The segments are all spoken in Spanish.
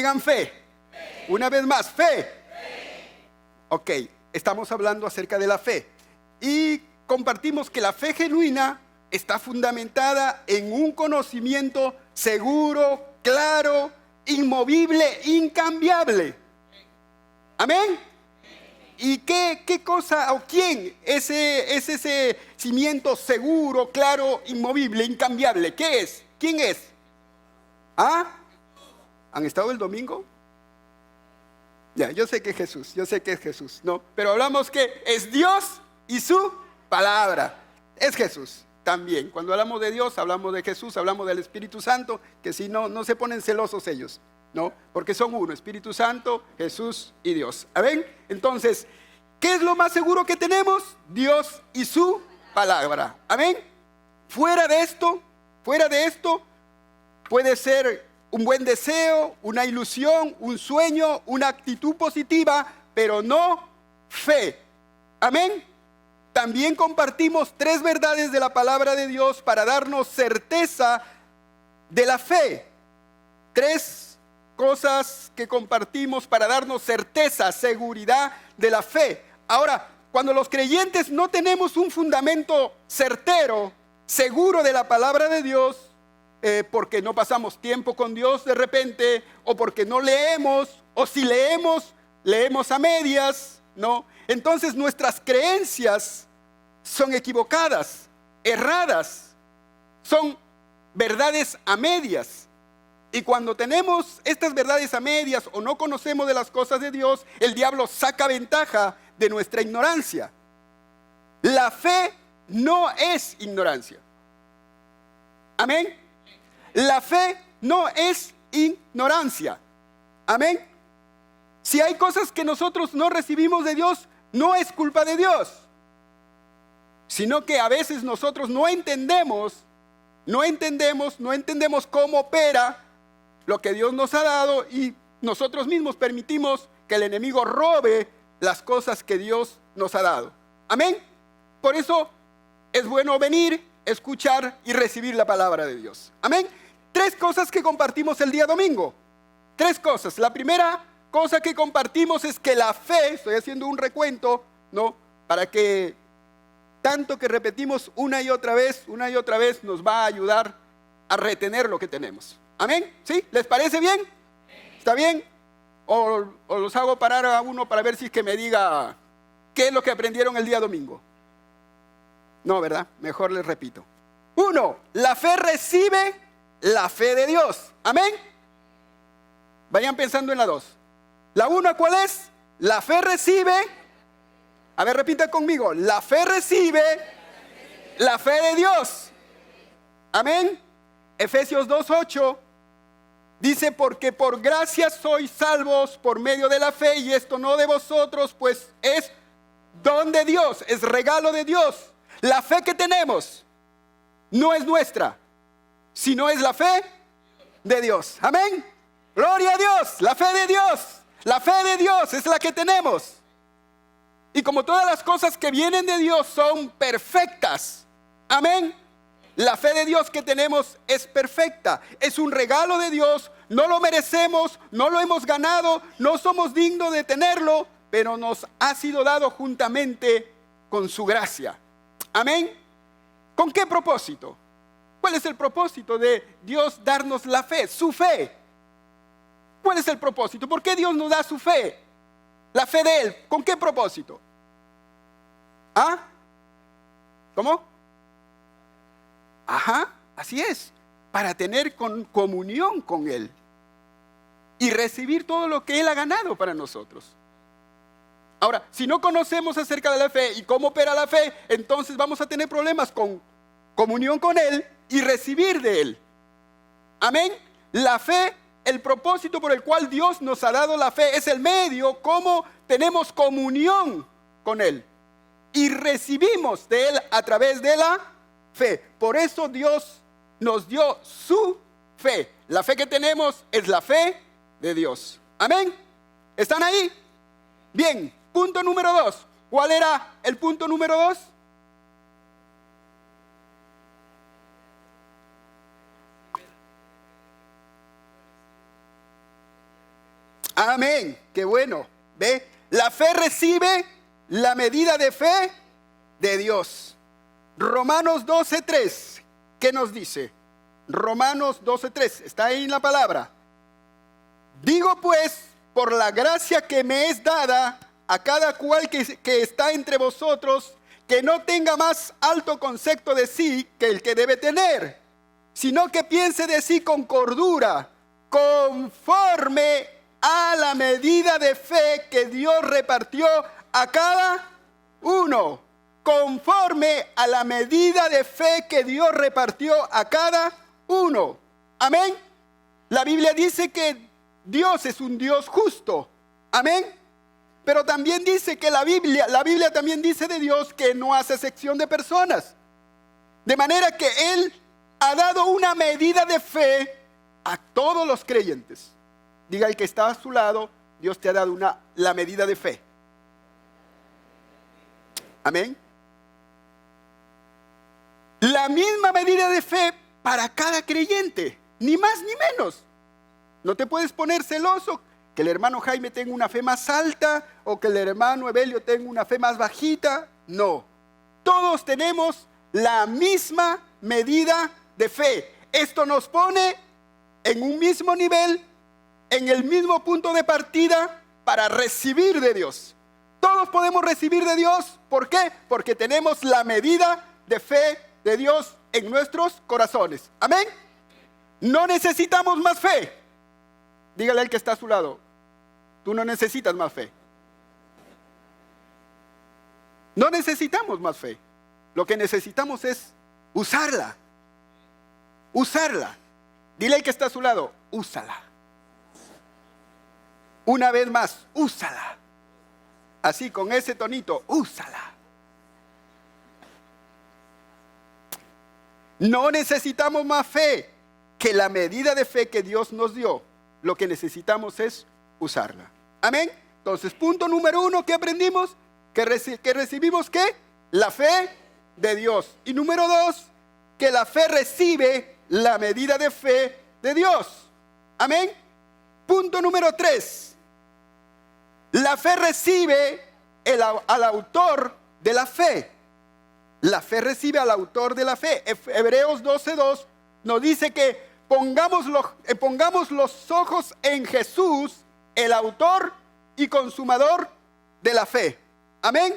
digan fe. Una vez más, fe. Ok, estamos hablando acerca de la fe. Y compartimos que la fe genuina está fundamentada en un conocimiento seguro, claro, inmovible, incambiable. Amén. ¿Y qué cosa o quién es ese cimiento seguro, claro, inmovible, incambiable? ¿Qué es? ¿Quién es? ¿Ah? ¿Han estado el domingo? Ya, yo sé que es Jesús, ¿no? Pero hablamos que es Dios y su palabra. Es Jesús también. Cuando hablamos de Dios, hablamos de Jesús, hablamos del Espíritu Santo, que si no se ponen celosos ellos, ¿no? Porque son uno, Espíritu Santo, Jesús y Dios. ¿Amén? Entonces, ¿qué es lo más seguro que tenemos? Dios y su palabra. ¿Amén? Fuera de esto, puede ser un buen deseo, una ilusión, un sueño, una actitud positiva, pero no fe. Amén. También compartimos 3 verdades de la palabra de Dios para darnos certeza de la fe. 3 cosas que compartimos para darnos certeza, seguridad de la fe. Ahora, cuando los creyentes no tenemos un fundamento certero, seguro de la palabra de Dios, porque no pasamos tiempo con Dios de repente, o porque no leemos, o si leemos a medias, ¿no? Entonces nuestras creencias son equivocadas, erradas, son verdades a medias. Y cuando tenemos estas verdades a medias o no conocemos de las cosas de Dios, el diablo saca ventaja de nuestra ignorancia. La fe no es ignorancia. Amén. La fe no es ignorancia. Amén. Si hay cosas que nosotros no recibimos de Dios, no es culpa de Dios, sino que a veces nosotros no entendemos cómo opera lo que Dios nos ha dado y nosotros mismos permitimos que el enemigo robe las cosas que Dios nos ha dado. Amén. Por eso es bueno venir, escuchar y recibir la palabra de Dios. Amén. 3 cosas que compartimos el día domingo. 3 cosas. La primera cosa que compartimos es que la fe, estoy haciendo un recuento, ¿no? Para que tanto que repetimos una y otra vez nos va a ayudar a retener lo que tenemos. Amén. ¿Sí? ¿Les parece bien? ¿Está bien? O los hago parar a uno para ver si es que me diga qué es lo que aprendieron el día domingo. No, ¿verdad? Mejor les repito. 1, la fe recibe la fe de Dios. Amén. Vayan pensando en la 2. La 1, ¿cuál es? La fe recibe. A ver, repita conmigo. La fe recibe la fe de Dios. Amén. Efesios 2:8 dice: porque por gracia sois salvos por medio de la fe, y esto no de vosotros, pues es don de Dios, es regalo de Dios. La fe que tenemos no es nuestra, sino es la fe de Dios. Amén. Gloria a Dios. La fe de Dios. La fe de Dios es la que tenemos. Y como todas las cosas que vienen de Dios son perfectas. Amén. La fe de Dios que tenemos es perfecta. Es un regalo de Dios. No lo merecemos, no lo hemos ganado, no somos dignos de tenerlo, pero nos ha sido dado juntamente con su gracia. Amén. ¿Con qué propósito? ¿Cuál es el propósito de Dios darnos la fe, su fe? ¿Cuál es el propósito? ¿Por qué Dios nos da su fe? La fe de Él. ¿Con qué propósito? ¿Ah? ¿Cómo? Ajá, así es. Para tener comunión con Él y recibir todo lo que Él ha ganado para nosotros. Ahora, si no conocemos acerca de la fe y cómo opera la fe, entonces vamos a tener problemas con comunión con Él y recibir de Él. Amén. La fe, el propósito por el cual Dios nos ha dado la fe es el medio cómo tenemos comunión con Él y recibimos de Él a través de la fe. Por eso Dios nos dio su fe. La fe que tenemos es la fe de Dios. Amén. ¿Están ahí? Bien, punto número 2. ¿Cuál era el punto número 2? Amén. Qué bueno. ¿Ve? La fe recibe la medida de fe de Dios. Romanos 12:3. ¿Qué nos dice? Romanos 12:3. Está ahí en la palabra. Digo pues, por la gracia que me es dada a cada cual que está entre vosotros, que no tenga más alto concepto de sí que el que debe tener, sino que piense de sí con cordura, conforme a la medida de fe que Dios repartió a cada uno. Conforme a la medida de fe que Dios repartió a cada uno. Amén. La Biblia dice que Dios es un Dios justo. Amén. Pero también dice que la Biblia también dice de Dios que no hace excepción de personas. De manera que Él ha dado una medida de fe a todos los creyentes. Diga el que está a su lado, Dios te ha dado la medida de fe. Amén. La misma medida de fe para cada creyente, ni más ni menos. No te puedes poner celoso que el hermano Jaime tenga una fe más alta o que el hermano Evelio tenga una fe más bajita. No, todos tenemos la misma medida de fe. Esto nos pone en un mismo nivel, en el mismo punto de partida para recibir de Dios. Todos podemos recibir de Dios. ¿Por qué? Porque tenemos la medida de fe de Dios en nuestros corazones. Amén. No necesitamos más fe. Dígale al que está a su lado, tú no necesitas más fe. No necesitamos más fe. Lo que necesitamos es usarla. Usarla. Dile al que está a su lado, úsala. Una vez más, úsala. Así, con ese tonito, úsala. No necesitamos más fe que la medida de fe que Dios nos dio. Lo que necesitamos es usarla. Amén. Entonces, punto número 1 que aprendimos, que recibimos ¿qué? La fe de Dios. Y número 2, que la fe recibe la medida de fe de Dios. Amén. Punto número 3, la fe recibe al autor de la fe. La fe recibe al autor de la fe. Hebreos 12:2 nos dice que pongamos los ojos en Jesús, el autor y consumador de la fe. Amén.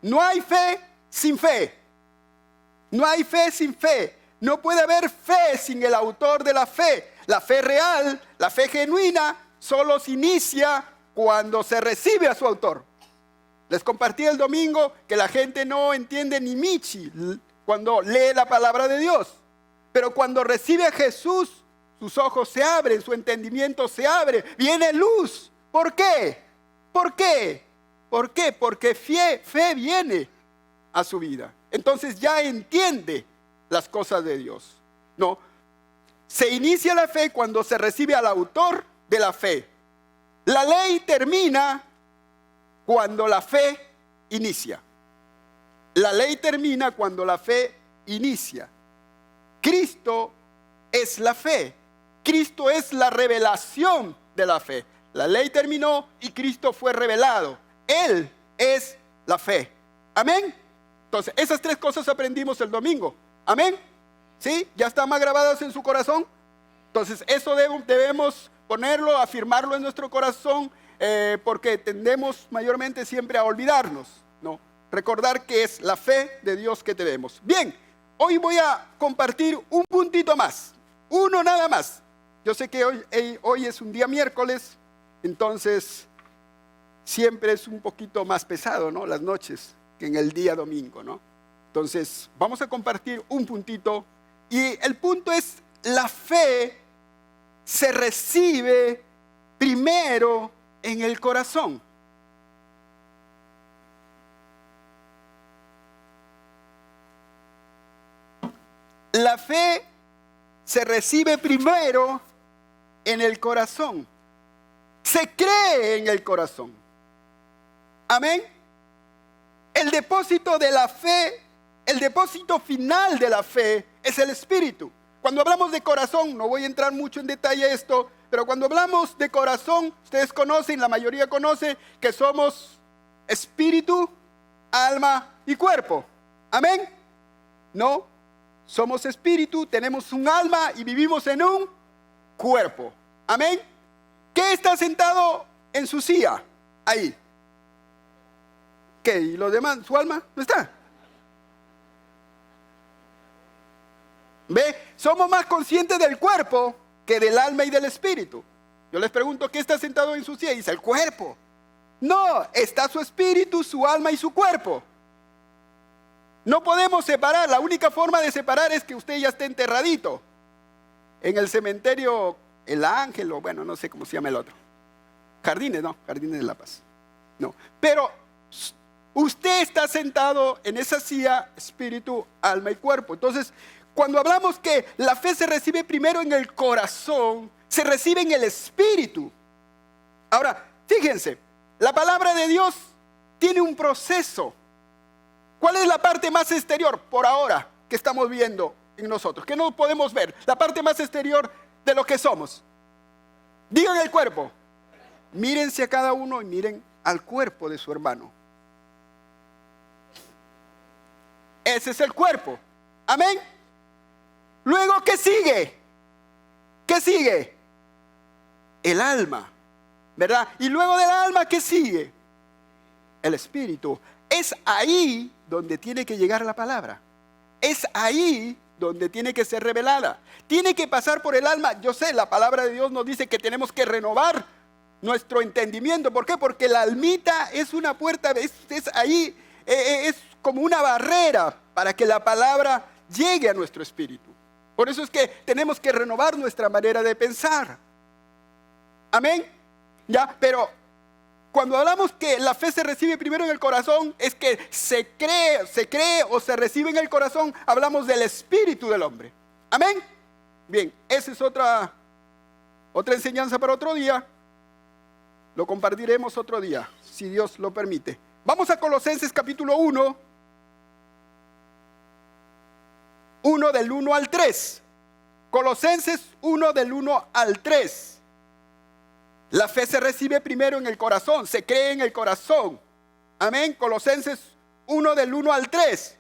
No hay fe sin fe. No hay fe sin fe. No puede haber fe sin el autor de la fe. La fe real, la fe genuina, solo se inicia cuando se recibe a su autor. Les compartí el domingo que la gente no entiende ni michi cuando lee la palabra de Dios. Pero cuando recibe a Jesús, sus ojos se abren, su entendimiento se abre, viene luz. ¿Por qué? ¿Por qué? ¿Por qué? Porque fe viene a su vida. Entonces ya entiende las cosas de Dios. No, se inicia la fe cuando se recibe al autor de la fe. La ley termina cuando la fe inicia. La ley termina cuando la fe inicia. Cristo es la fe. Cristo es la revelación de la fe. La ley terminó y Cristo fue revelado. Él es la fe. Amén. Entonces, esas 3 cosas aprendimos el domingo. Amén. ¿Sí? ¿Ya están más grabadas en su corazón? Entonces, eso debemos ponerlo, afirmarlo en nuestro corazón, porque tendemos mayormente siempre a olvidarnos, ¿no? Recordar que es la fe de Dios que tenemos. Bien, hoy voy a compartir un puntito más, uno nada más. Yo sé que hoy es un día miércoles, entonces siempre es un poquito más pesado, ¿no? Las noches que en el día domingo, ¿no? Entonces, vamos a compartir un puntito y el punto es: la fe se recibe primero en el corazón. La fe se recibe primero en el corazón. Se cree en el corazón. Amén. El depósito de la fe, el depósito final de la fe es el Espíritu. Cuando hablamos de corazón, no voy a entrar mucho en detalle esto, Pero cuando hablamos de corazón, ustedes conocen, la mayoría conoce que somos espíritu, alma y cuerpo. ¿Amén? No, somos espíritu, tenemos un alma y vivimos en un cuerpo. ¿Amén? ¿Qué está sentado en su silla? Ahí. ¿Qué? ¿Y los demás? ¿Su alma? ¿No está? ¿Ve? Somos más conscientes del cuerpo que del alma y del espíritu. Yo les pregunto, ¿qué está sentado en su silla? Y dice, el cuerpo. No, está su espíritu, su alma y su cuerpo. No podemos separar. La única forma de separar es que usted ya esté enterradito en el cementerio El Ángel, o bueno, no sé cómo se llama el otro. Jardines, no, Jardines de la Paz. No, pero usted está sentado en esa silla, espíritu, alma y cuerpo. Entonces, cuando hablamos que la fe se recibe primero en el corazón, se recibe en el espíritu. Ahora, fíjense, la palabra de Dios tiene un proceso. ¿Cuál es la parte más exterior por ahora que estamos viendo en nosotros? Que no podemos ver. La parte más exterior de lo que somos. Digan el cuerpo. Mírense a cada uno y miren al cuerpo de su hermano. Ese es el cuerpo. Amén. Luego, ¿qué sigue? ¿Qué sigue? El alma, ¿verdad? Y luego del alma, ¿qué sigue? El espíritu. Es ahí donde tiene que llegar la palabra. Es ahí donde tiene que ser revelada. Tiene que pasar por el alma. Yo sé, la palabra de Dios nos dice que tenemos que renovar nuestro entendimiento. ¿Por qué? Porque la almita es una puerta, es ahí, es como una barrera para que la palabra llegue a nuestro espíritu. Por eso es que tenemos que renovar nuestra manera de pensar. Amén. Ya, pero cuando hablamos que la fe se recibe primero en el corazón, es que se cree o se recibe en el corazón, hablamos del espíritu del hombre. Amén. Bien, esa es otra enseñanza para otro día. Lo compartiremos otro día, si Dios lo permite. Vamos a Colosenses capítulo 1, del 1 al 3. Colosenses 1 del 1 al 3. La fe se recibe primero en el corazón, se cree en el corazón. Amén. Colosenses 1 del 1 al 3.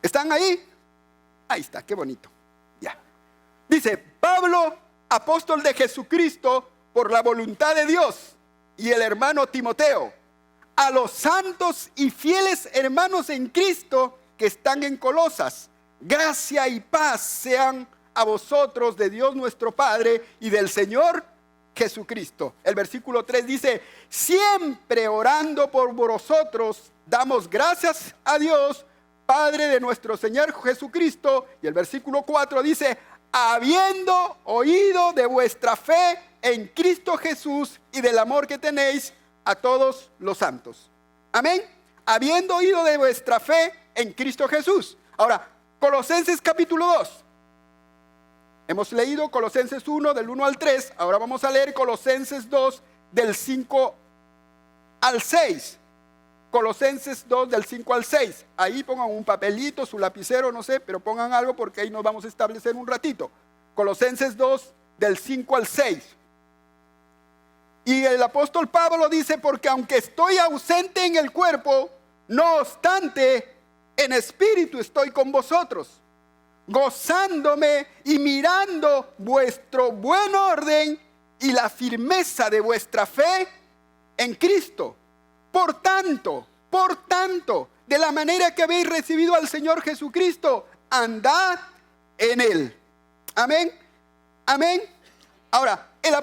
¿Están ahí? Ahí está, qué bonito. Ya. Dice, Pablo, apóstol de Jesucristo, por la voluntad de Dios, y el hermano Timoteo, a los santos y fieles hermanos en Cristo que están en Colosas, gracia y paz sean a vosotros de Dios nuestro Padre y del Señor Jesucristo. El versículo 3 dice, siempre orando por vosotros, damos gracias a Dios, Padre de nuestro Señor Jesucristo. Y el versículo 4 dice, habiendo oído de vuestra fe en Cristo Jesús y del amor que tenéis a todos los santos. Amén. Habiendo oído de vuestra fe en Cristo Jesús. Ahora, Colosenses capítulo 2. Hemos leído Colosenses 1 del 1 al 3. Ahora vamos a leer Colosenses 2 del 5 al 6. Colosenses 2 del 5 al 6. Ahí pongan un papelito, su lapicero, no sé, pero pongan algo porque ahí nos vamos a establecer un ratito. Colosenses 2 del 5 al 6. Y el apóstol Pablo dice, porque aunque estoy ausente en el cuerpo, no obstante, en espíritu estoy con vosotros, gozándome y mirando vuestro buen orden y la firmeza de vuestra fe en Cristo. Por tanto, de la manera que habéis recibido al Señor Jesucristo, andad en Él. Amén. Amén. Ahora, el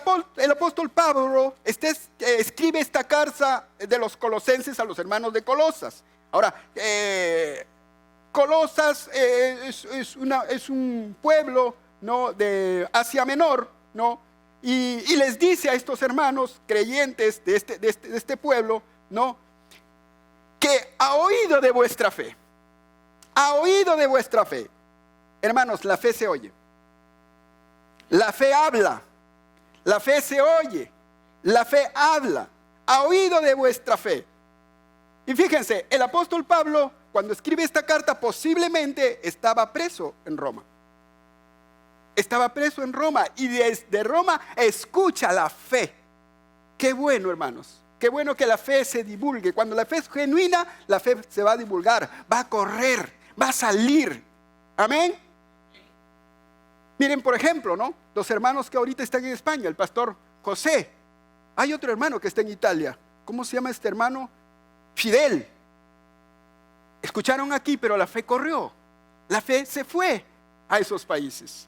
apóstol Pablo escribe esta carta de los colosenses a los hermanos de Colosas. Ahora, Colosas es un pueblo, ¿no?, de Asia Menor, ¿no? Y les dice a estos hermanos creyentes de este pueblo, ¿no?, que ha oído de vuestra fe. Ha oído de vuestra fe. Hermanos, la fe se oye. La fe habla. La fe se oye. La fe habla. Ha oído de vuestra fe. Y fíjense, el apóstol Pablo, cuando escribe esta carta, posiblemente estaba preso en Roma. estaba preso en Roma y desde Roma escucha la fe. Qué bueno, hermanos. Qué bueno que la fe se divulgue. Cuando la fe es genuina, la fe se va a divulgar, va a correr, va a salir. Amén. Miren, por ejemplo, ¿no? Los hermanos que ahorita están en España, el pastor José. Hay otro hermano que está en Italia. ¿Cómo se llama este hermano? Fidel. Escucharon aquí, pero la fe corrió. La fe se fue a esos países.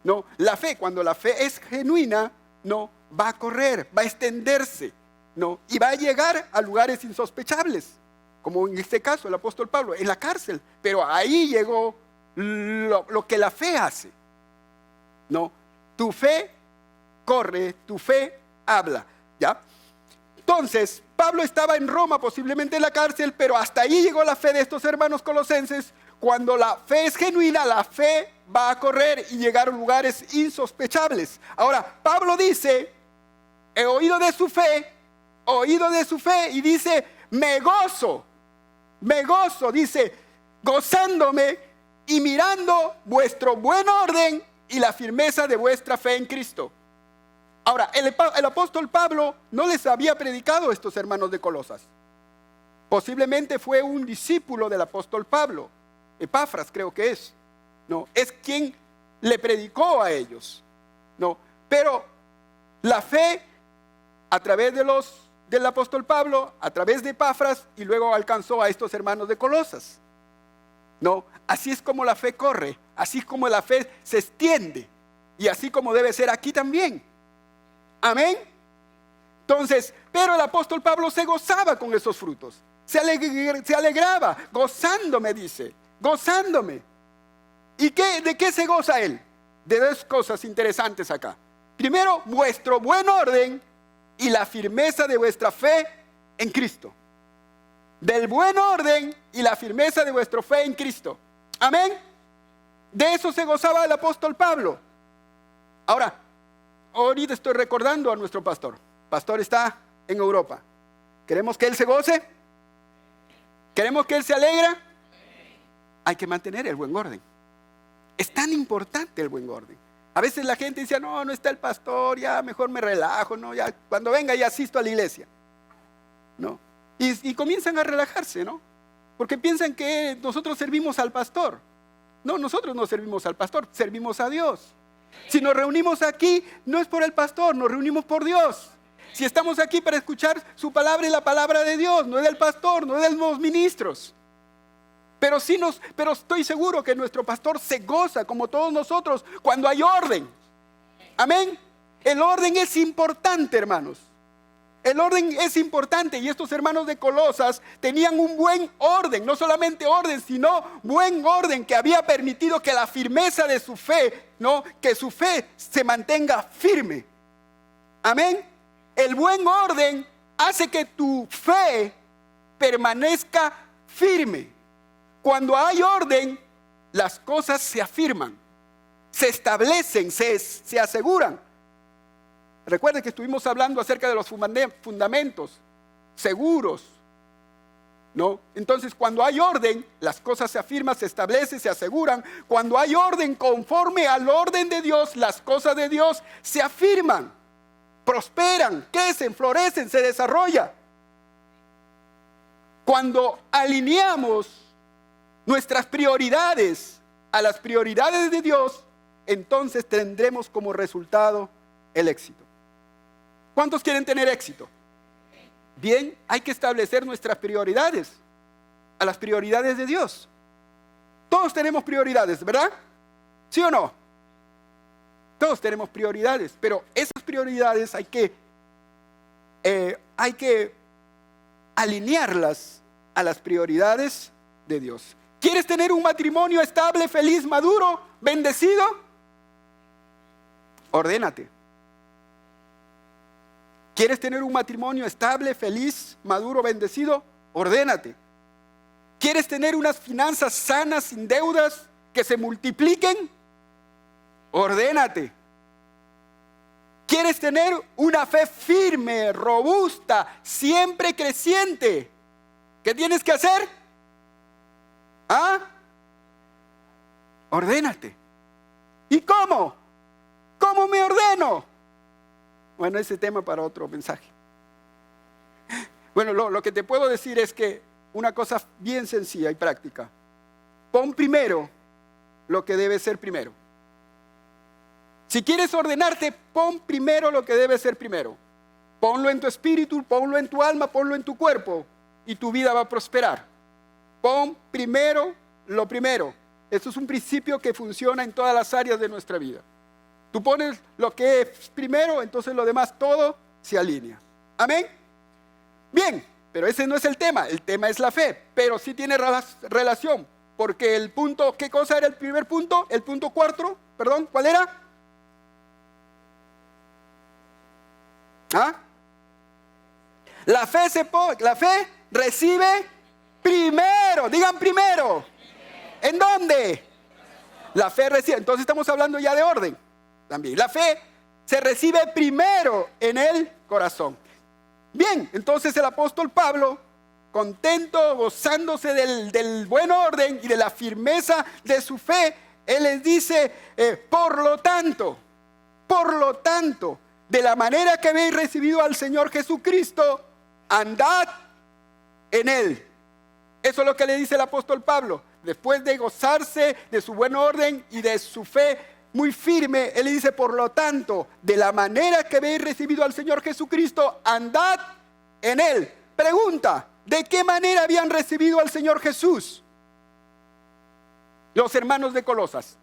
No, la fe, cuando la fe es genuina, no, va a correr, va a extenderse, no, y va a llegar a lugares insospechables, como en este caso el apóstol Pablo, en la cárcel. Pero ahí llegó lo que la fe hace. No, tu fe corre, tu fe habla, ¿ya? Entonces, Pablo estaba en Roma, posiblemente en la cárcel, pero hasta ahí llegó la fe de estos hermanos colosenses. Cuando la fe es genuina, la fe va a correr y llegar a lugares insospechables. Ahora, Pablo dice, he oído de su fe, y dice, me gozo, dice, gozándome y mirando vuestro buen orden y la firmeza de vuestra fe en Cristo. Ahora, el apóstol Pablo no les había predicado a estos hermanos de Colosas. Posiblemente fue un discípulo del apóstol Pablo, Epafras creo que es. No, es quien le predicó a ellos. No, pero la fe a través del apóstol Pablo, a través de Epafras, y luego alcanzó a estos hermanos de Colosas. No, así es como la fe corre, así es como la fe se extiende, y así como debe ser aquí también. Amén. Entonces, pero el apóstol Pablo se gozaba con esos frutos, se alegraba, gozándome, dice, gozándome. ¿Y de qué se goza él? De dos cosas interesantes acá. Primero, vuestro buen orden y la firmeza de vuestra fe en Cristo. Del buen orden y la firmeza de vuestra fe en Cristo. Amén. De eso se gozaba el apóstol Pablo. Ahora, ahorita estoy recordando a nuestro pastor. El pastor está en Europa. ¿Queremos que él se goce? ¿Queremos que él se alegre? Hay que mantener el buen orden. Es tan importante el buen orden. A veces la gente dice, no está el pastor, ya mejor me relajo, no, ya cuando venga ya asisto a la iglesia. ¿No? Y comienzan a relajarse, ¿no? Porque piensan que nosotros servimos al pastor. No, nosotros no servimos al pastor, servimos a Dios. Si nos reunimos aquí, no es por el pastor, nos reunimos por Dios. Si estamos aquí para escuchar su palabra y la palabra de Dios, no es del pastor, no es de los ministros. Pero estoy seguro que nuestro pastor se goza, como todos nosotros, cuando hay orden. Amén. El orden es importante, hermanos. El orden es importante, y estos hermanos de Colosas tenían un buen orden, no solamente orden, sino buen orden que había permitido que la firmeza de su fe, ¿no? Que su fe se mantenga firme. Amén. El buen orden hace que tu fe permanezca firme. Cuando hay orden, las cosas se afirman, se establecen, se aseguran. Recuerden que estuvimos hablando acerca de los fundamentos seguros, ¿no? Entonces, cuando hay orden, las cosas se afirman, se establecen, se aseguran. Cuando hay orden conforme al orden de Dios, las cosas de Dios se afirman, prosperan, crecen, florecen, se desarrollan. Cuando alineamos nuestras prioridades a las prioridades de Dios, entonces tendremos como resultado el éxito. ¿Cuántos quieren tener éxito? Bien, hay que establecer nuestras prioridades a las prioridades de Dios. Todos tenemos prioridades, ¿verdad? ¿Sí o no? Todos tenemos prioridades, pero esas prioridades hay que alinearlas a las prioridades de Dios. ¿Quieres tener un matrimonio estable, feliz, maduro, bendecido? Ordénate. ¿Quieres tener un matrimonio estable, feliz, maduro, bendecido? Ordénate. ¿Quieres tener unas finanzas sanas, sin deudas, que se multipliquen? Ordénate. ¿Quieres tener una fe firme, robusta, siempre creciente? ¿Qué tienes que hacer? Ordénate. ¿Y cómo? ¿Cómo me ordeno? Bueno, ese tema para otro mensaje. Bueno, lo que te puedo decir es que una cosa bien sencilla y práctica. Pon primero lo que debe ser primero. Si quieres ordenarte, pon primero lo que debe ser primero. Ponlo en tu espíritu, ponlo en tu alma, ponlo en tu cuerpo y tu vida va a prosperar. Pon primero lo primero. Esto es un principio que funciona en todas las áreas de nuestra vida. Tú pones lo que es primero, entonces lo demás todo se alinea. Amén. Bien, pero ese no es el tema es la fe, pero sí tiene relación, porque el punto, ¿qué cosa era el primer punto? El punto 4, perdón, ¿cuál era? ¿Ah? La fe recibe primero, digan primero. ¿En dónde? La fe recibe, entonces estamos hablando ya de orden también. La fe se recibe primero en el corazón. Bien, entonces el apóstol Pablo, contento, gozándose del buen orden y de la firmeza de su fe, él les dice, por lo tanto, de la manera que habéis recibido al Señor Jesucristo, andad en Él. Eso es lo que le dice el apóstol Pablo. Después de gozarse de su buen orden y de su fe muy firme, él le dice, por lo tanto, de la manera que habéis recibido al Señor Jesucristo, andad en Él. Pregunta, ¿de qué manera habían recibido al Señor Jesús los hermanos de Colosas?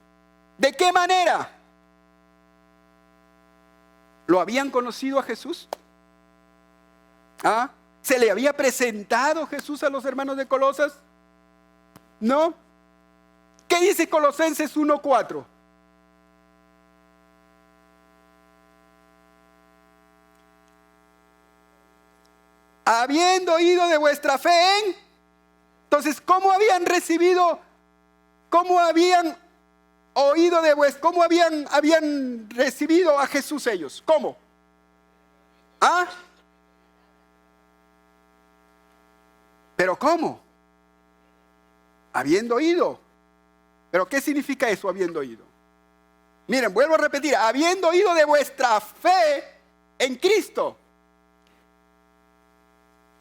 ¿De qué manera? ¿Lo habían conocido a Jesús? ¿Ah? ¿Se le había presentado Jesús a los hermanos de Colosas? ¿No? ¿Qué dice Colosenses 1:4? Habiendo oído de vuestra fe en... Entonces, ¿cómo habían recibido? ¿Cómo habían oído de vuestra? ¿Cómo habían recibido a Jesús ellos? ¿Cómo? ¿Ah? ¿Pero cómo? Habiendo oído. ¿Pero qué significa eso, habiendo oído? Miren, vuelvo a repetir, habiendo oído de vuestra fe en Cristo.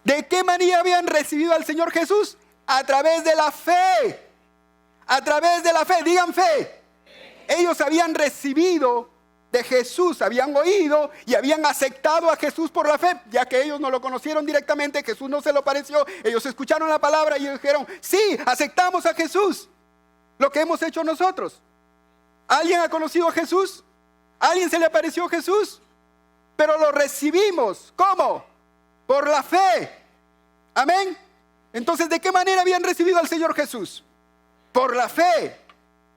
¿De qué manera habían recibido al Señor Jesús? A través de la fe. A través de la fe, digan fe. Ellos habían recibido de Jesús, habían oído y habían aceptado a Jesús por la fe, ya que ellos no lo conocieron directamente, Jesús no se lo pareció, ellos escucharon la palabra y dijeron, sí, aceptamos a Jesús, lo que hemos hecho nosotros. ¿Alguien ha conocido a Jesús? ¿A alguien se le apareció Jesús? Pero lo recibimos, ¿cómo? Por la fe. Amén. Entonces, ¿de qué manera habían recibido al Señor Jesús? Por la fe.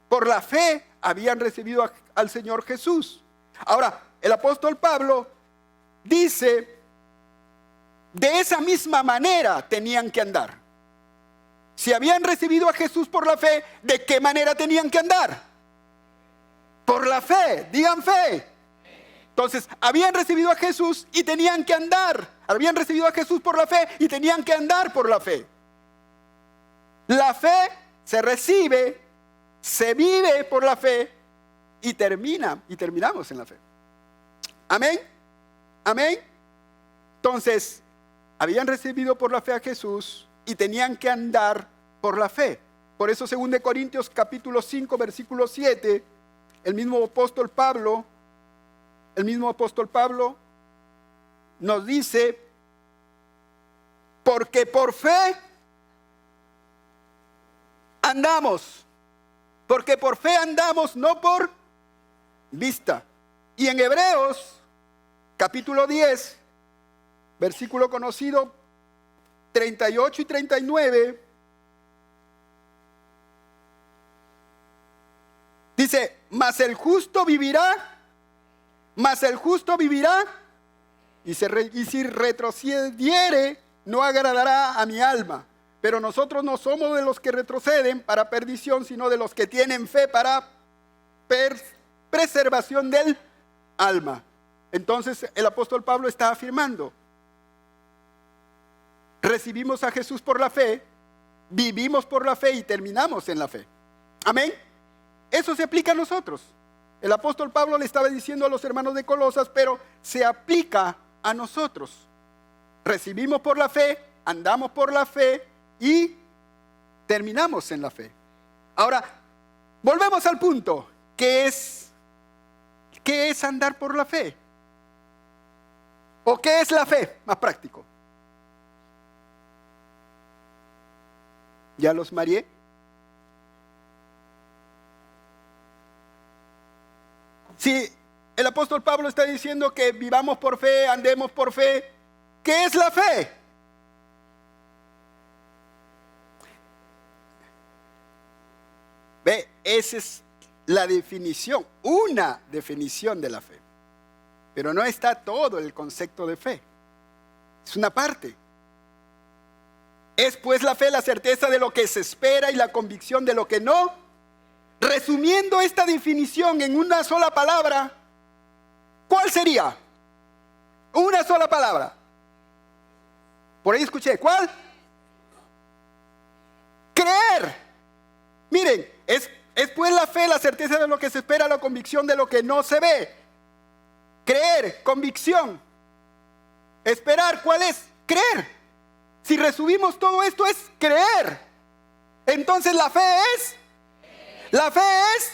Por la fe habían recibido al Señor Jesús. Ahora, el apóstol Pablo dice, de esa misma manera tenían que andar. Si habían recibido a Jesús por la fe, ¿de qué manera tenían que andar? Por la fe, digan fe. Entonces, habían recibido a Jesús y tenían que andar. Habían recibido a Jesús por la fe y tenían que andar por la fe. La fe se recibe, se vive por la fe y terminamos en la fe. Amén. Amén. Entonces, habían recibido por la fe a Jesús y tenían que andar por la fe. Por eso, 2 Corintios capítulo 5, versículo 7, el mismo apóstol Pablo nos dice, porque por fe andamos, no por vista. Y en Hebreos capítulo 10, versículo conocido 38 y 39, dice, mas el justo vivirá, y si retrocediere, no agradará a mi alma. Pero nosotros no somos de los que retroceden para perdición, sino de los que tienen fe para preservación del alma. Entonces el apóstol Pablo está afirmando, recibimos a Jesús por la fe, vivimos por la fe y terminamos en la fe. Amén. Eso se aplica a nosotros. El apóstol Pablo le estaba diciendo a los hermanos de Colosas, pero se aplica a nosotros. Recibimos por la fe, andamos por la fe y terminamos en la fe. Ahora, volvemos al punto. ¿Qué es andar por la fe? ¿O qué es la fe? Más práctico. ¿Ya los mareé? Si el apóstol Pablo está diciendo que vivamos por fe, andemos por fe, ¿qué es la fe? Ve, esa es la definición, una definición de la fe. Pero no está todo el concepto de fe. Es una parte. Es pues la fe la certeza de lo que se espera y la convicción de lo que no. Resumiendo esta definición en una sola palabra, ¿cuál sería? Una sola palabra. Por ahí escuché, ¿cuál? Creer. Miren, es pues la fe la certeza de lo que se espera, la convicción de lo que no se ve. Creer, convicción. Esperar, ¿cuál es? Creer. Si resumimos todo esto es creer. Entonces la fe es... La fe es...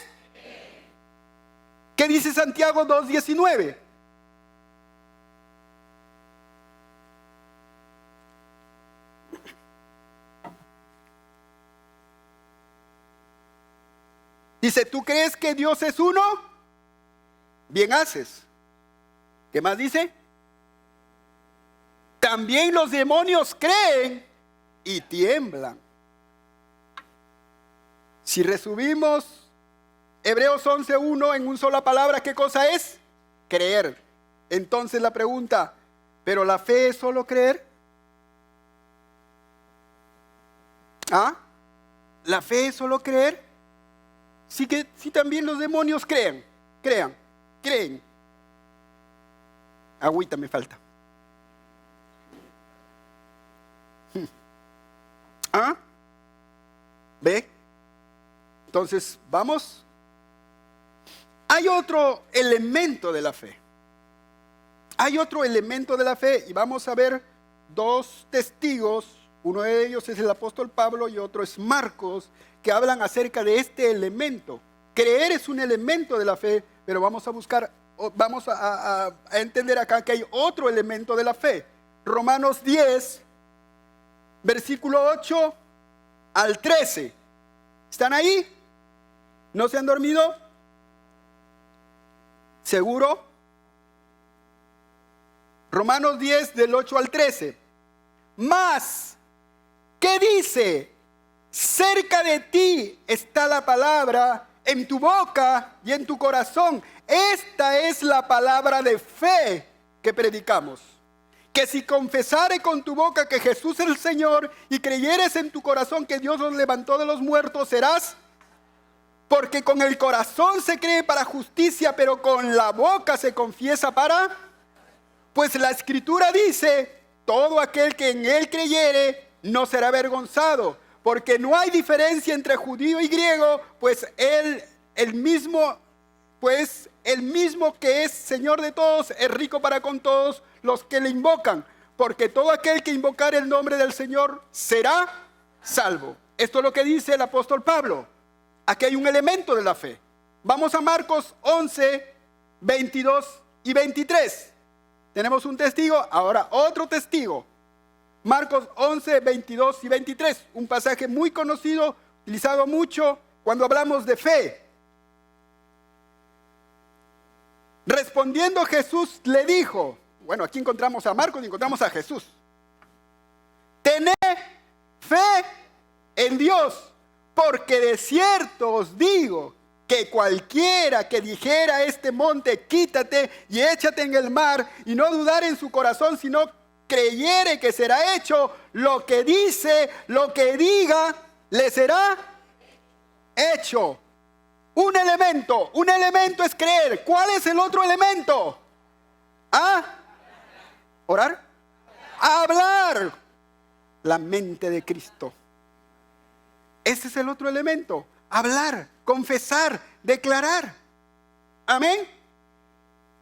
¿Qué dice Santiago 2:19? Dice, ¿tú crees que Dios es uno? Bien haces. ¿Qué más dice? También los demonios creen y tiemblan. Si resumimos Hebreos 11:1 en una sola palabra, ¿qué cosa es? Creer. Entonces la pregunta, ¿pero la fe es solo creer? ¿Ah? ¿La fe es solo creer? Sí, que sí, también los demonios creen. Agüita me falta. ¿Ah? ¿Ve? Entonces, vamos. Hay otro elemento de la fe. Hay otro elemento de la fe y vamos a ver dos testigos. Uno de ellos es el apóstol Pablo y otro es Marcos, que hablan acerca de este elemento. Creer es un elemento de la fe, pero vamos a entender acá que hay otro elemento de la fe. Romanos 10, versículo 8 al 13. ¿Están ahí? ¿No se han dormido? ¿Seguro? Romanos 10, del 8 al 13. Mas, ¿qué dice? Cerca de ti está la palabra, en tu boca y en tu corazón. Esta es la palabra de fe que predicamos. Que si confesare con tu boca que Jesús es el Señor y creyeres en tu corazón que Dios los levantó de los muertos, serás. Porque con el corazón se cree para justicia, pero con la boca se confiesa para. Pues la Escritura dice, todo aquel que en él creyere no será avergonzado. Porque no hay diferencia entre judío y griego, pues el mismo que es Señor de todos, es rico para con todos los que le invocan. Porque todo aquel que invocar el nombre del Señor será salvo. Esto es lo que dice el apóstol Pablo. Aquí hay un elemento de la fe. Vamos a Marcos 11, 22 y 23. Tenemos un testigo, ahora otro testigo. Marcos 11, 22 y 23. Un pasaje muy conocido, utilizado mucho cuando hablamos de fe. Respondiendo Jesús le dijo, bueno, aquí encontramos a Marcos y encontramos a Jesús. Tened fe en Dios. Porque de cierto os digo que cualquiera que dijera a este monte, quítate y échate en el mar, y no dudar en su corazón, sino creyere que será hecho lo que dice, lo que diga, le será hecho. Un elemento es creer. ¿Cuál es el otro elemento? ¿Ah? ¿Orar? Hablar. La mente de Cristo. Ese es el otro elemento. Hablar, confesar, declarar. Amén.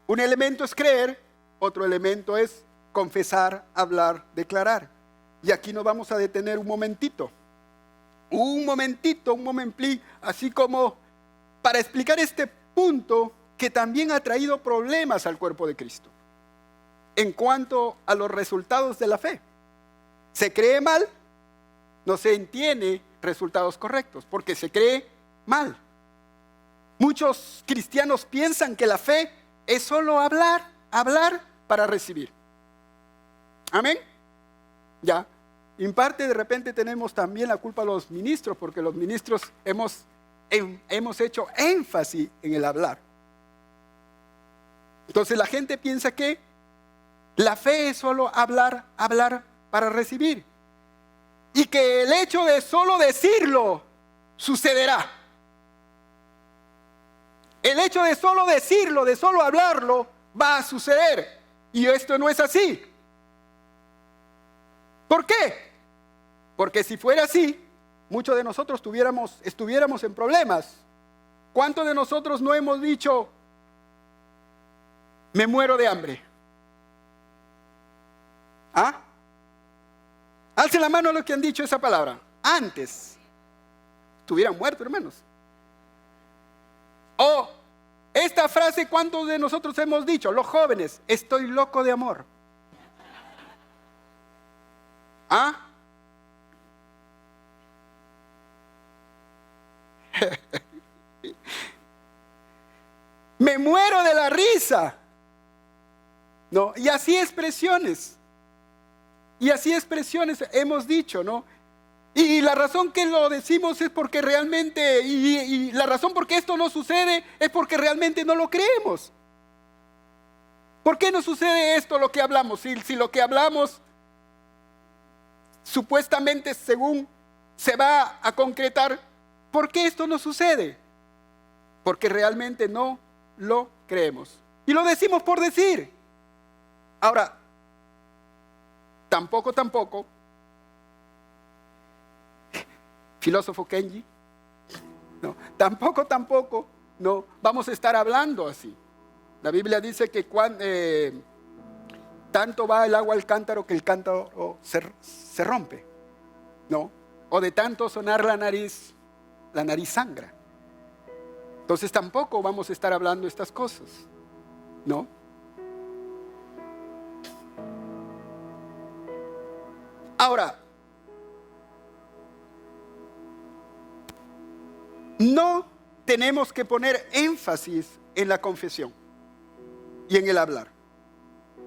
Un elemento es creer, otro elemento es confesar, hablar, declarar. Y aquí nos vamos a detener un momentito, así como para explicar este punto que también ha traído problemas al cuerpo de Cristo. En cuanto a los resultados de la fe, se cree mal, no se entiende resultados correctos, porque se cree mal. Muchos cristianos piensan que la fe es solo hablar para recibir. Amén. Ya. En parte de repente tenemos también la culpa a los ministros, porque los ministros hemos hecho énfasis en el hablar. Entonces la gente piensa que la fe es solo hablar para recibir. Y que el hecho de solo decirlo sucederá. El hecho de solo decirlo, de solo hablarlo, va a suceder. Y esto no es así. ¿Por qué? Porque si fuera así, muchos de nosotros estuviéramos en problemas. ¿Cuántos de nosotros no hemos dicho, me muero de hambre? ¿Ah? Alcen la mano a los que han dicho esa palabra. Antes estuvieran muertos, hermanos. O esta frase, ¿cuántos de nosotros hemos dicho? Los jóvenes, estoy loco de amor. ¿Ah? Me muero de la risa. No, y así expresiones hemos dicho, ¿no? Y la razón que lo decimos es porque realmente, y la razón por qué esto no sucede es porque realmente no lo creemos. ¿Por qué no sucede esto, lo que hablamos? Si lo que hablamos supuestamente según se va a concretar, ¿por qué esto no sucede? Porque realmente no lo creemos. Y lo decimos por decir. Ahora, tampoco, filósofo Kenji, no, tampoco, no, vamos a estar hablando así. La Biblia dice que tanto va el agua al cántaro que el cántaro se rompe, ¿no? O de tanto sonar la nariz sangra. Entonces tampoco vamos a estar hablando estas cosas, ¿no? Ahora, no tenemos que poner énfasis en la confesión y en el hablar.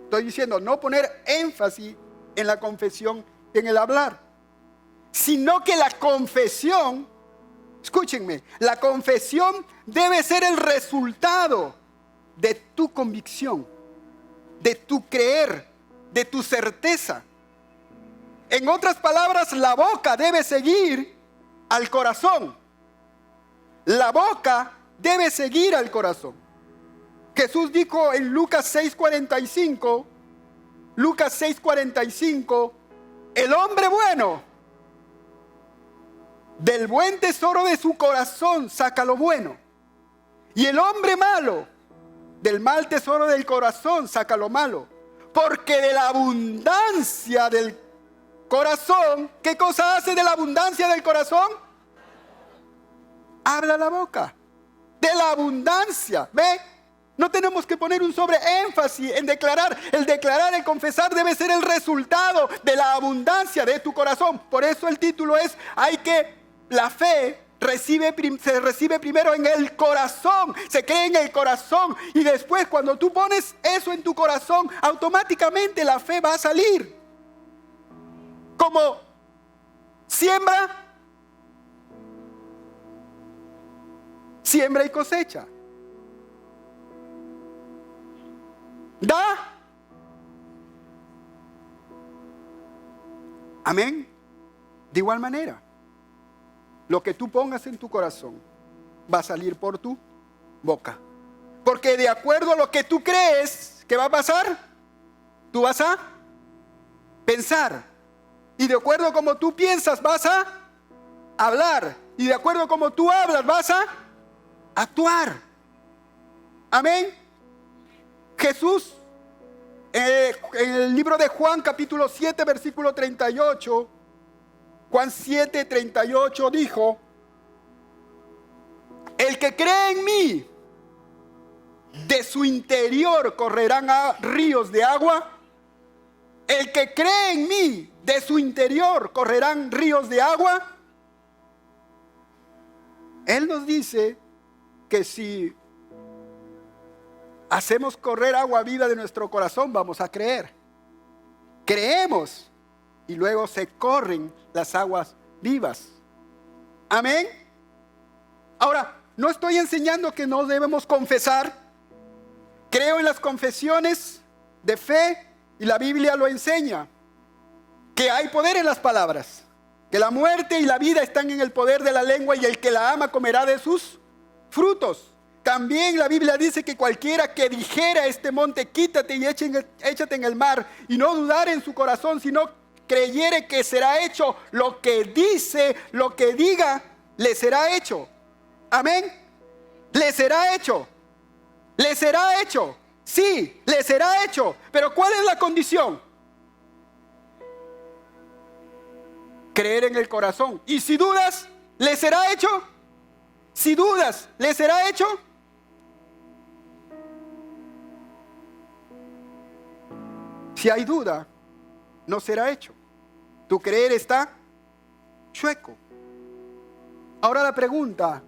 Estoy diciendo, no poner énfasis en la confesión y en el hablar, sino que la confesión, escúchenme, la confesión debe ser el resultado de tu convicción, de tu creer, de tu certeza. En otras palabras, la boca debe seguir al corazón. La boca debe seguir al corazón. Jesús dijo en Lucas 6:45, el hombre bueno, del buen tesoro de su corazón saca lo bueno. Y el hombre malo, del mal tesoro del corazón saca lo malo. Porque de la abundancia del corazón, ¿qué cosa hace de la abundancia del corazón? Habla la boca. De la abundancia, ¿ve? No tenemos que poner un sobreénfasis en declarar. El declarar, el confesar debe ser el resultado de la abundancia de tu corazón. Por eso el título es, la fe se recibe primero en el corazón, se cree en el corazón. Y después cuando tú pones eso en tu corazón, automáticamente la fe va a salir. Como siembra y cosecha. Da. Amén. De igual manera, lo que tú pongas en tu corazón va a salir por tu boca. Porque de acuerdo a lo que tú crees que va a pasar, tú vas a pensar. Y de acuerdo a como tú piensas, vas a hablar. Y de acuerdo a como tú hablas, vas a actuar. Amén. Jesús, en el libro de Juan, capítulo 7, versículo 38, Juan 7, 38 dijo: el que cree en mí, de su interior correrán ríos de agua. El que cree en mí, de su interior correrán ríos de agua. Él nos dice que si hacemos correr agua viva de nuestro corazón, vamos a creer. Creemos y luego se corren las aguas vivas. Amén. Ahora, no estoy enseñando que no debemos confesar. Creo en las confesiones de fe y la Biblia lo enseña. Que hay poder en las palabras. Que la muerte y la vida están en el poder de la lengua y el que la ama comerá de sus frutos. También la Biblia dice que cualquiera que dijera a este monte, quítate y échate en el mar, y no dudar en su corazón, sino creyere que será hecho lo que dice, lo que diga, le será hecho. Amén. Le será hecho. Le será hecho. Sí, le será hecho. Pero ¿cuál es la condición? Creer en el corazón. Y si dudas, ¿le será hecho? Si dudas, ¿le será hecho? Si hay duda, no será hecho. Tu creer está chueco. Ahora la pregunta: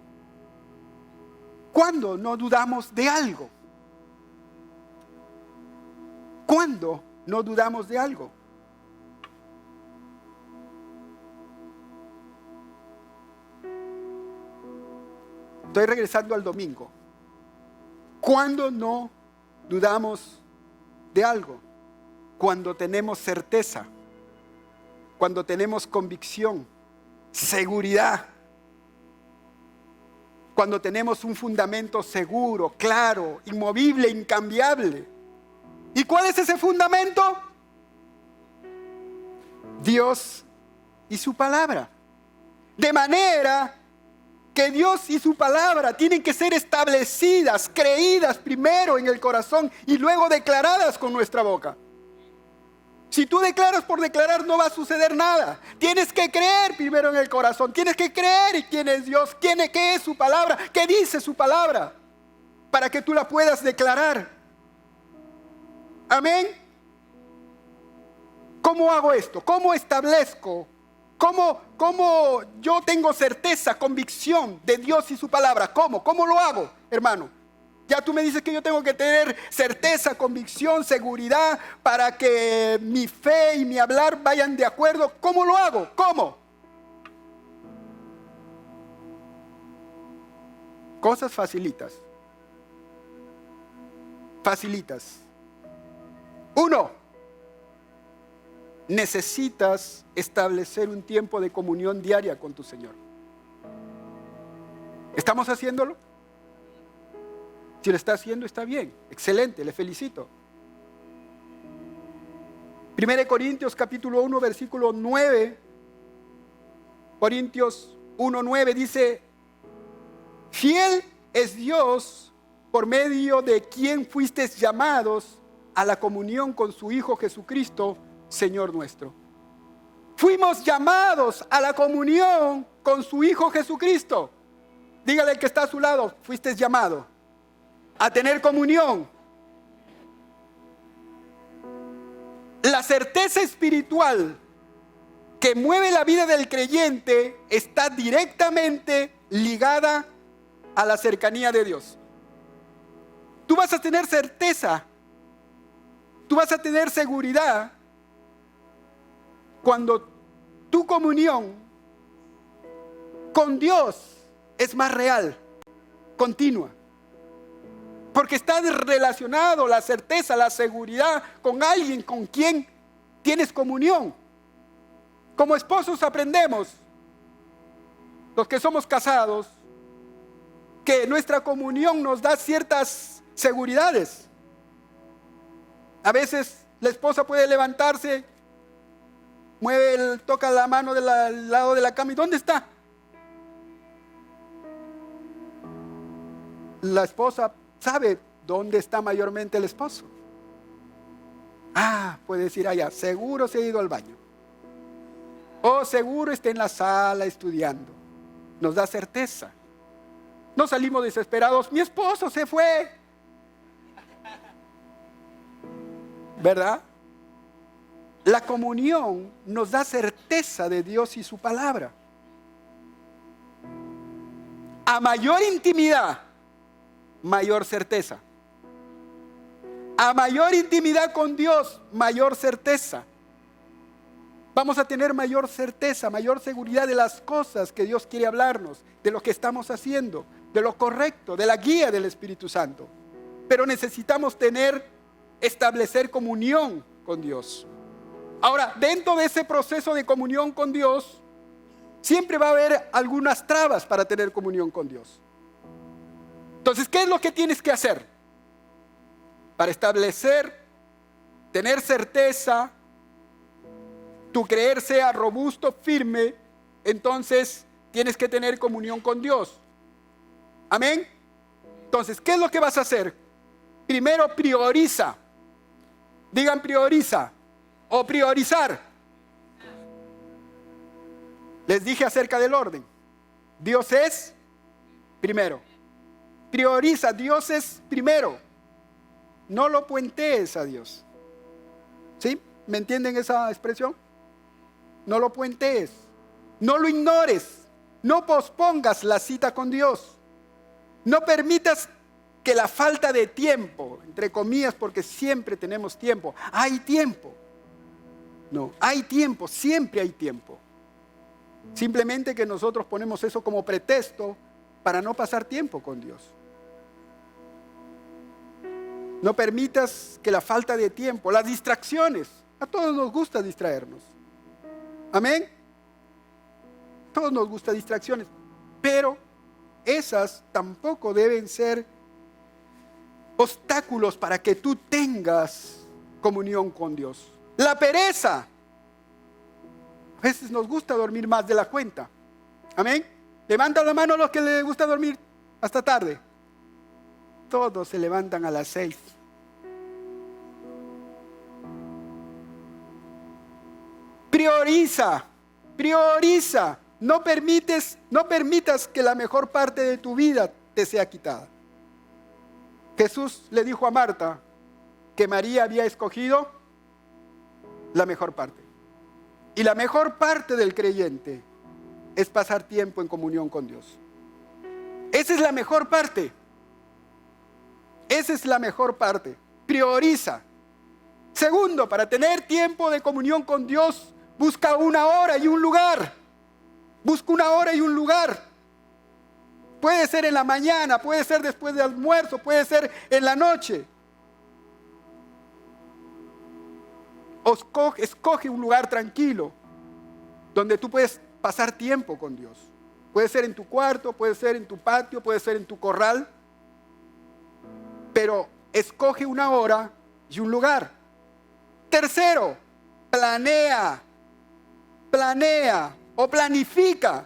¿cuándo no dudamos de algo? ¿Cuándo no dudamos de algo? Estoy regresando al domingo. ¿Cuándo no dudamos de algo? Cuando tenemos certeza, cuando tenemos convicción, seguridad, cuando tenemos un fundamento seguro, claro, inmovible, incambiable. ¿Y cuál es ese fundamento? Dios y su palabra. De manera que Dios y su palabra tienen que ser establecidas, creídas primero en el corazón y luego declaradas con nuestra boca. Si tú declaras por declarar, no va a suceder nada. Tienes que creer primero en el corazón. Tienes que creer en quién es Dios, qué es su palabra, qué dice su palabra, para que tú la puedas declarar. Amén. ¿Cómo hago esto? ¿Cómo establezco? ¿Cómo yo tengo certeza, convicción de Dios y su palabra? ¿Cómo lo hago, hermano? Ya tú me dices que yo tengo que tener certeza, convicción, seguridad para que mi fe y mi hablar vayan de acuerdo. ¿Cómo lo hago? ¿Cómo? Cosas facilitas. Facilitas. 1. Necesitas establecer un tiempo de comunión diaria con tu Señor. ¿Estamos haciéndolo? Si lo está haciendo, está bien. Excelente, le felicito. 1 Corintios capítulo 1, versículo 9. Corintios 1, 9 dice: fiel es Dios, por medio de quien fuisteis llamados a la comunión con su Hijo Jesucristo, Señor nuestro. Fuimos llamados a la comunión con su Hijo Jesucristo. Dígale al que está a su lado: fuiste llamado a tener comunión. La certeza espiritual que mueve la vida del creyente está directamente ligada a la cercanía de Dios. Tú vas a tener certeza, tú vas a tener seguridad cuando tu comunión con Dios es más real, continua. Porque está relacionado la certeza, la seguridad con alguien con quien tienes comunión. Como esposos aprendemos, los que somos casados, que nuestra comunión nos da ciertas seguridades. A veces la esposa puede levantarse, toca la mano del lado de la cama. ¿Y dónde está? La esposa sabe ¿dónde está mayormente el esposo? Puede decir allá, seguro se ha ido al baño. O seguro está en la sala estudiando. Nos da certeza. No salimos desesperados, mi esposo se fue. ¿Verdad? La comunión nos da certeza de Dios y su palabra. A mayor intimidad, mayor certeza. A mayor intimidad con Dios, mayor certeza. Vamos a tener mayor certeza, mayor seguridad de las cosas que Dios quiere hablarnos, de lo que estamos haciendo, de lo correcto, de la guía del Espíritu Santo. Pero necesitamos establecer comunión con Dios. Ahora, dentro de ese proceso de comunión con Dios, siempre va a haber algunas trabas para tener comunión con Dios. Entonces, ¿qué es lo que tienes que hacer? Para tener certeza, tu creer sea robusto, firme, entonces tienes que tener comunión con Dios. Amén. Entonces, ¿qué es lo que vas a hacer? Primero, prioriza. Digan prioriza o priorizar. Les dije acerca del orden. Dios es primero. Prioriza, Dios es primero. No lo puentees a Dios. ¿Sí? ¿Me entienden esa expresión? No lo puentees. No lo ignores. No pospongas la cita con Dios. No permitas que la falta de tiempo, entre comillas, porque siempre tenemos tiempo. Hay tiempo. No, hay tiempo, siempre hay tiempo. Simplemente que nosotros ponemos eso como pretexto para no pasar tiempo con Dios. No permitas que la falta de tiempo, las distracciones, a todos nos gusta distraernos. Amén. Todos nos gusta distracciones, pero esas tampoco deben ser obstáculos para que tú tengas comunión con Dios. La pereza. A veces nos gusta dormir más de la cuenta. Amén. Levanta la mano a los que les gusta dormir hasta tarde. Todos se levantan a las 6. Prioriza. No permitas que la mejor parte de tu vida te sea quitada. Jesús le dijo a Marta que María había escogido la mejor parte. Y la mejor parte del creyente es pasar tiempo en comunión con Dios. Esa es la mejor parte. Esa es la mejor parte. Prioriza. Segundo, para tener tiempo de comunión con Dios, busca una hora y un lugar. Busca una hora y un lugar. Puede ser en la mañana, puede ser después del almuerzo, puede ser en la noche. Escoge un lugar tranquilo donde tú puedes pasar tiempo con Dios. Puede ser en tu cuarto, puede ser en tu patio, puede ser en tu corral. Pero escoge una hora y un lugar. Tercero, planea o planifica.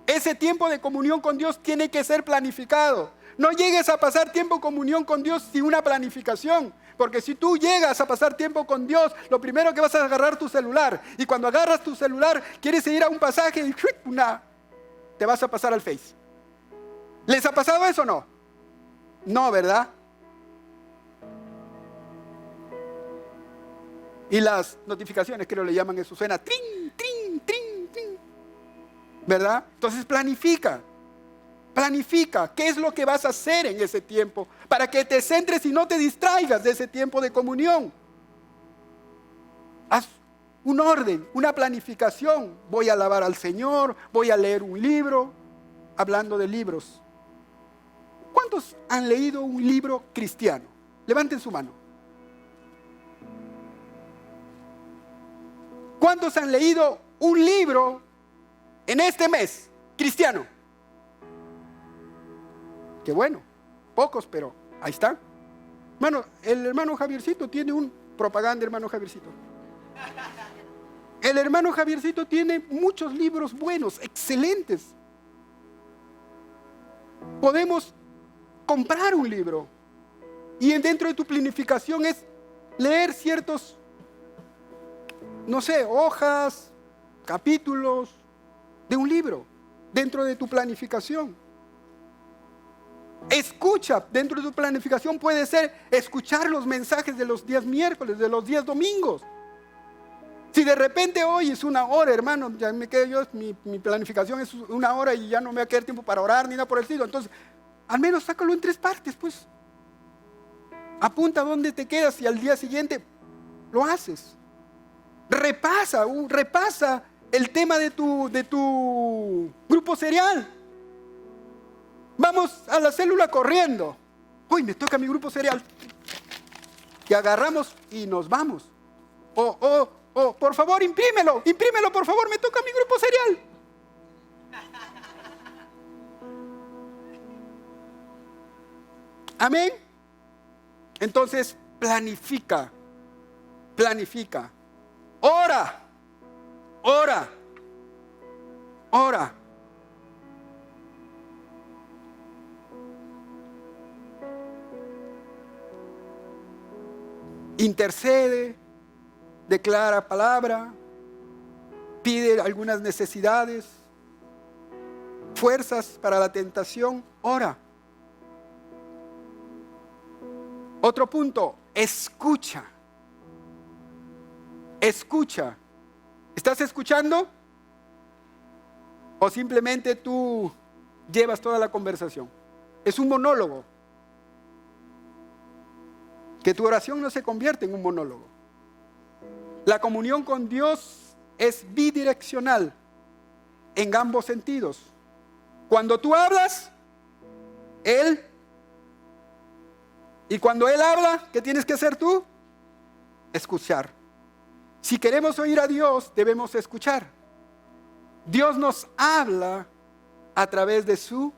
Ese tiempo de comunión con Dios tiene que ser planificado. No llegues a pasar tiempo en comunión con Dios sin una planificación. Porque si tú llegas a pasar tiempo con Dios, lo primero que vas a agarrar tu celular. Y cuando agarras tu celular, quieres ir a un pasaje y te vas a pasar al Face. ¿Les ha pasado eso o no? No, ¿verdad? Y las notificaciones, creo le llaman eso, suena trin, trin, trin, trin. ¿Verdad? Entonces planifica. ¿Qué es lo que vas a hacer en ese tiempo? Para que te centres y no te distraigas de ese tiempo de comunión. Haz un orden, una planificación. Voy a alabar al Señor, voy a leer un libro. Hablando de libros, ¿cuántos han leído un libro cristiano? Levanten su mano. ¿Cuántos han leído un libro en este mes cristiano? Qué bueno, pocos, pero ahí está. Hermano, el hermano Javiercito tiene propaganda, hermano Javiercito. El hermano Javiercito tiene muchos libros buenos, excelentes. Podemos comprar un libro Y dentro de tu planificación es leer ciertos, no sé, hojas, capítulos de un libro dentro de tu planificación. Escucha, dentro de tu planificación puede ser escuchar los mensajes de los días miércoles, de los días domingos. Si de repente hoy es una hora, hermano, ya me quedo yo, mi planificación es una hora y ya no me va a quedar tiempo para orar ni nada por el estilo. Entonces, al menos sácalo en 3 partes, pues. Apunta dónde te quedas y al día siguiente lo haces. Repasa el tema de tu grupo serial. Vamos a la célula corriendo. Uy, me toca mi grupo serial. Y agarramos y nos vamos. Por favor, imprímelo, por favor, me toca mi grupo serial. Amén. Entonces, planifica. Ora. Intercede, declara palabra, pide algunas necesidades, fuerzas para la tentación, ora. Otro punto, escucha. ¿Estás escuchando? ¿O simplemente tú llevas toda la conversación? Es un monólogo. Que tu oración no se convierta en un monólogo. La comunión con Dios es bidireccional en ambos sentidos. Cuando tú hablas, Él. Y cuando Él habla, ¿qué tienes que hacer tú? Escuchar. Si queremos oír a Dios, debemos escuchar. Dios nos habla a través de su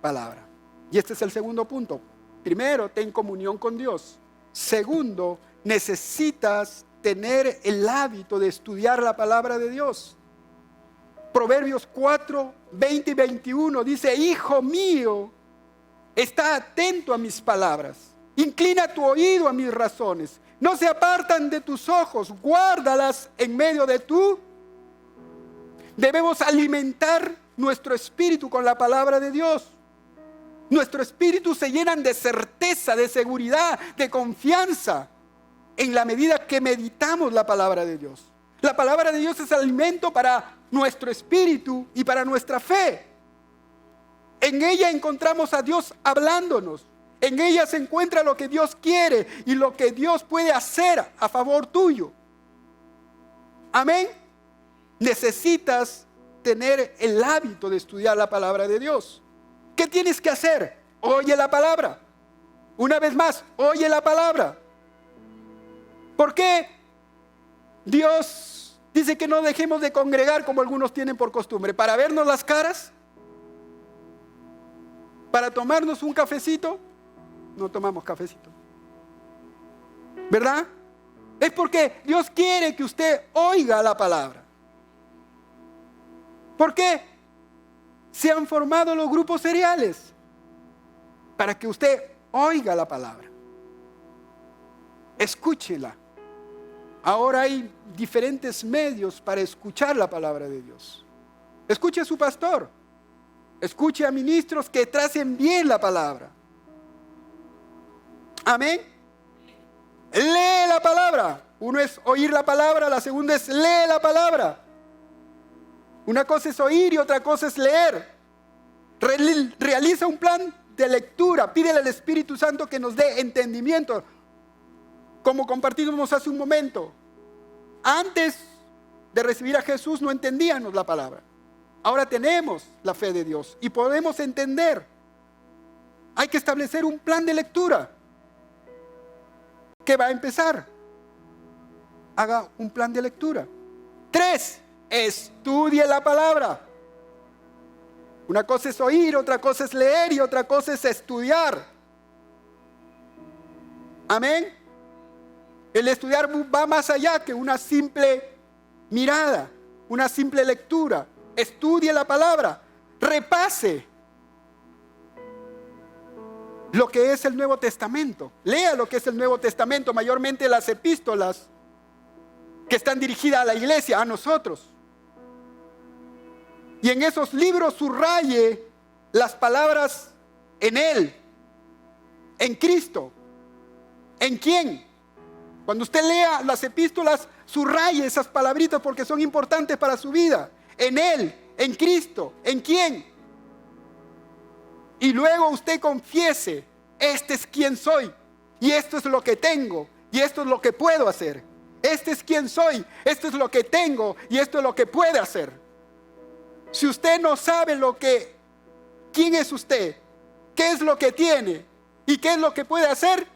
palabra. Y este es el segundo punto. Primero, ten comunión con Dios. Segundo, necesitas tener el hábito de estudiar la palabra de Dios. Proverbios 4, 20 y 21 dice: Hijo mío, está atento a mis palabras, inclina tu oído a mis razones, no se apartan de tus ojos, guárdalas en medio de tú. Debemos alimentar nuestro espíritu con la palabra de Dios. Nuestro espíritu se llena de certeza, de seguridad, de confianza, en la medida que meditamos la palabra de Dios. La palabra de Dios es alimento para nuestro espíritu y para nuestra fe. En ella encontramos a Dios hablándonos. En ella se encuentra lo que Dios quiere y lo que Dios puede hacer a favor tuyo. Amén. Necesitas tener el hábito de estudiar la palabra de Dios. ¿Qué tienes que hacer? Oye la palabra. Una vez más, oye la palabra. ¿Por qué Dios dice que no dejemos de congregar como algunos tienen por costumbre? ¿Para vernos las caras? ¿Para tomarnos un cafecito? No tomamos cafecito, ¿verdad? Es porque Dios quiere que usted oiga la palabra. ¿Por qué se han formado los grupos seriales? Para que usted oiga la palabra, escúchela. Ahora hay diferentes medios para escuchar la palabra de Dios. Escuche a su pastor, escuche a ministros que tracen bien la palabra. Amén. Lee la palabra. Uno es oír la palabra, la segunda es lee la palabra. Una cosa es oír y otra cosa es leer. Realiza un plan de lectura. Pídele al Espíritu Santo que nos dé entendimiento. Como compartimos hace un momento. Antes de recibir a Jesús no entendíamos la palabra. Ahora tenemos la fe de Dios y podemos entender. Hay que establecer un plan de lectura. ¿Qué va a empezar? Haga un plan de lectura. 3. Estudie la palabra. Una cosa es oír, otra cosa es leer y otra cosa es estudiar. Amén. El estudiar va más allá que una simple mirada, una simple lectura. Estudie la palabra, repase. lo que es el Nuevo Testamento. Lea lo que es el Nuevo Testamento, mayormente las epístolas que están dirigidas a la iglesia, a nosotros. Y en esos libros subraye las palabras en Él, en Cristo. ¿En quién? Cuando usted lea las epístolas, subraye esas palabritas porque son importantes para su vida. En Él, en Cristo, ¿en quién? Y luego usted confiese, este es quien soy, y esto es lo que tengo, y esto es lo que puedo hacer. Este es quien soy, esto es lo que tengo, y esto es lo que puede hacer. Si usted no sabe quién es usted, qué es lo que tiene, y qué es lo que puede hacer,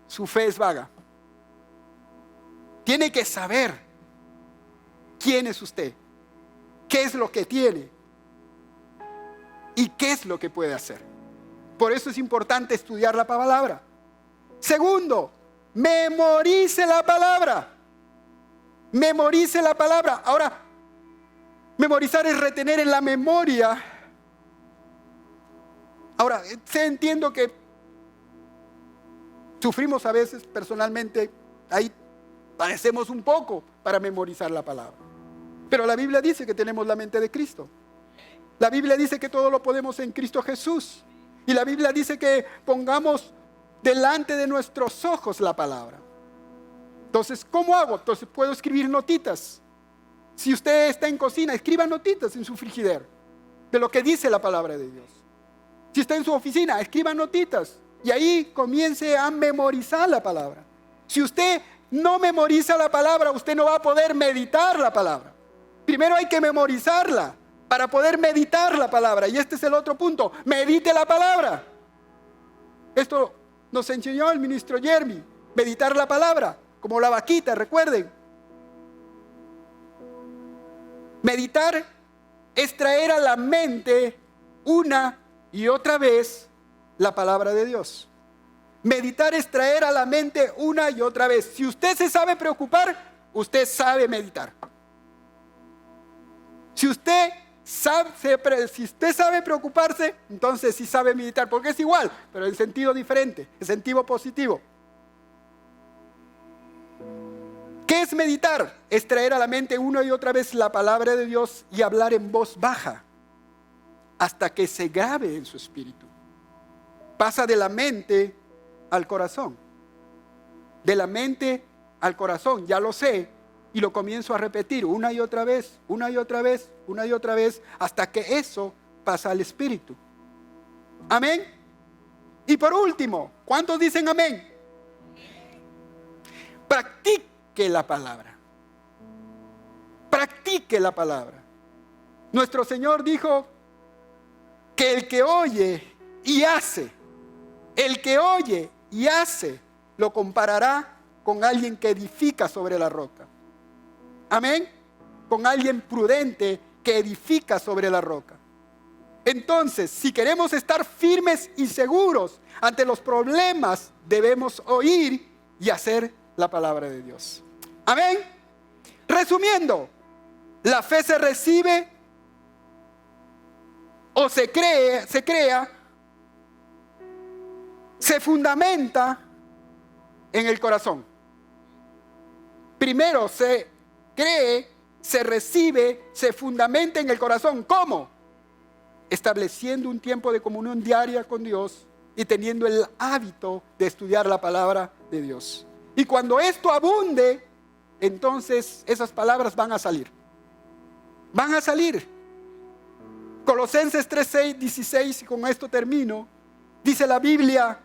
su fe es vaga. Tiene que saber quién es usted, qué es lo que tiene y qué es lo que puede hacer. Por eso es importante estudiar la palabra. Segundo, memorice la palabra. Memorice la palabra. Ahora, memorizar es retener en la memoria. Ahora, entiendo que sufrimos a veces personalmente, ahí padecemos un poco para memorizar la palabra. Pero la Biblia dice que tenemos la mente de Cristo. La Biblia dice que todo lo podemos en Cristo Jesús. Y la Biblia dice que pongamos delante de nuestros ojos la palabra. Entonces, ¿cómo hago? Entonces puedo escribir notitas. Si usted está en cocina, escriba notitas en su frigider de lo que dice la palabra de Dios. Si está en su oficina, escriba notitas y ahí comience a memorizar la palabra. Si usted no memoriza la palabra, usted no va a poder meditar la palabra. Primero hay que memorizarla para poder meditar la palabra. Y este es el otro punto, medite la palabra. Esto nos enseñó el ministro Jeremy, meditar la palabra, como la vaquita, recuerden. Meditar es traer a la mente una y otra vez la palabra de Dios. Meditar es traer a la mente una y otra vez. Si usted se sabe preocupar, usted sabe meditar. Si usted sabe preocuparse, entonces sí sabe meditar, porque es igual, pero en sentido diferente, en sentido positivo. ¿Qué es meditar? Es traer a la mente una y otra vez la palabra de Dios y hablar en voz baja hasta que se grabe en su espíritu. Pasa de la mente al corazón. De la mente al corazón, ya lo sé, y lo comienzo a repetir una y otra vez, una y otra vez, una y otra vez, hasta que eso pasa al espíritu. Amén. Y por último, ¿cuántos dicen amén? Practique la palabra. Practique la palabra. Nuestro Señor dijo que el que oye y hace, el que oye y hace, lo comparará con alguien que edifica sobre la roca. Amén. Con alguien prudente que edifica sobre la roca. Entonces, si queremos estar firmes y seguros ante los problemas, debemos oír y hacer la palabra de Dios. Amén. Resumiendo, la fe se recibe o se crea, se fundamenta en el corazón. Primero se cree, se recibe, se fundamenta en el corazón. ¿Cómo? Estableciendo un tiempo de comunión diaria con Dios y teniendo el hábito de estudiar la palabra de Dios. Y cuando esto abunde, entonces esas palabras van a salir. Van a salir. Colosenses 3:16, y con esto termino, dice la Biblia: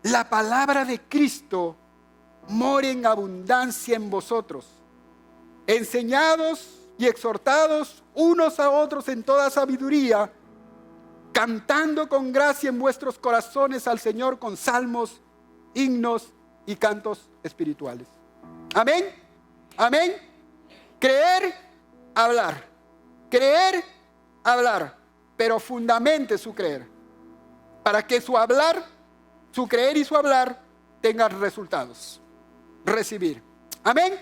la palabra de Cristo more en abundancia en vosotros, enseñados y exhortados unos a otros en toda sabiduría, cantando con gracia en vuestros corazones al Señor con salmos, himnos y cantos espirituales. Amén. Amén. Creer, hablar. Creer, hablar. Pero fundamente su creer, para que su hablar, su creer y su hablar tengan resultados. Recibir. Amén.